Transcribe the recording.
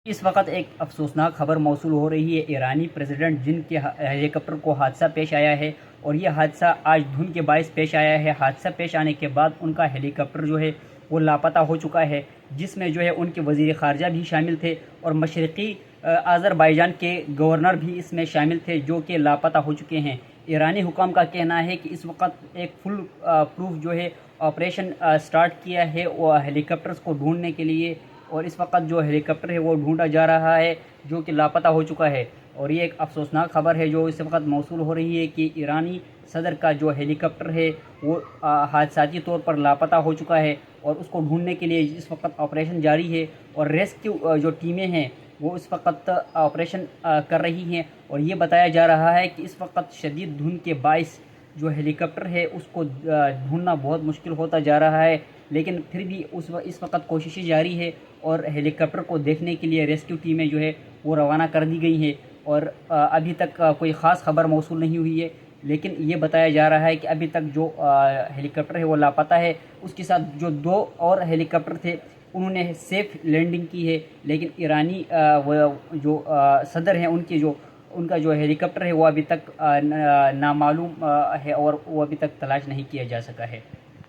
اس وقت ایک افسوسناک خبر موصول ہو رہی ہے ایرانی پریزیڈنٹ جن کے ہیلی کاپٹر کو حادثہ پیش آیا ہے، اور یہ حادثہ آج دھند کے باعث پیش آیا ہے۔ حادثہ پیش آنے کے بعد ان کا ہیلی کاپٹر جو ہے وہ لاپتہ ہو چکا ہے، جس میں جو ہے ان کے وزیر خارجہ بھی شامل تھے اور مشرقی آذربائیجان کے گورنر بھی اس میں شامل تھے، جو کہ لاپتہ ہو چکے ہیں۔ ایرانی حکام کا کہنا ہے کہ اس وقت ایک فل پروف جو ہے آپریشن سٹارٹ کیا ہے وہ ہیلی کاپٹرز کو ڈھونڈنے کے لیے، اور اس وقت جو ہیلی کاپٹر ہے وہ ڈھونڈا جا رہا ہے جو کہ لاپتہ ہو چکا ہے۔ اور یہ ایک افسوسناک خبر ہے جو اس وقت موصول ہو رہی ہے کہ ایرانی صدر کا جو ہیلی کاپٹر ہے وہ حادثاتی طور پر لاپتہ ہو چکا ہے، اور اس کو ڈھونڈنے کے لیے اس وقت آپریشن جاری ہے، اور ریسکیو جو ٹیمیں ہیں وہ اس وقت آپریشن کر رہی ہیں۔ اور یہ بتایا جا رہا ہے کہ اس وقت شدید دھند کے باعث جو ہیلی کاپٹر ہے اس کو ڈھونڈنا بہت مشکل ہوتا جا رہا ہے، لیکن پھر بھی اس وقت کوششیں جاری ہے، اور ہیلی کاپٹر کو دیکھنے کے لیے ریسکیو ٹیمیں جو ہے وہ روانہ کر دی گئی ہیں۔ اور ابھی تک کوئی خاص خبر موصول نہیں ہوئی ہے، لیکن یہ بتایا جا رہا ہے کہ ابھی تک جو ہیلی کاپٹر ہے وہ لاپتہ ہے۔ اس کے ساتھ جو 2 اور ہیلی کاپٹر تھے انہوں نے سیف لینڈنگ کی ہے، لیکن ایرانی جو صدر ہیں ان کا جو ہیلی کاپٹر ہے وہ ابھی تک نامعلوم ہے، اور وہ ابھی تک تلاش نہیں کیا جا سکا ہے۔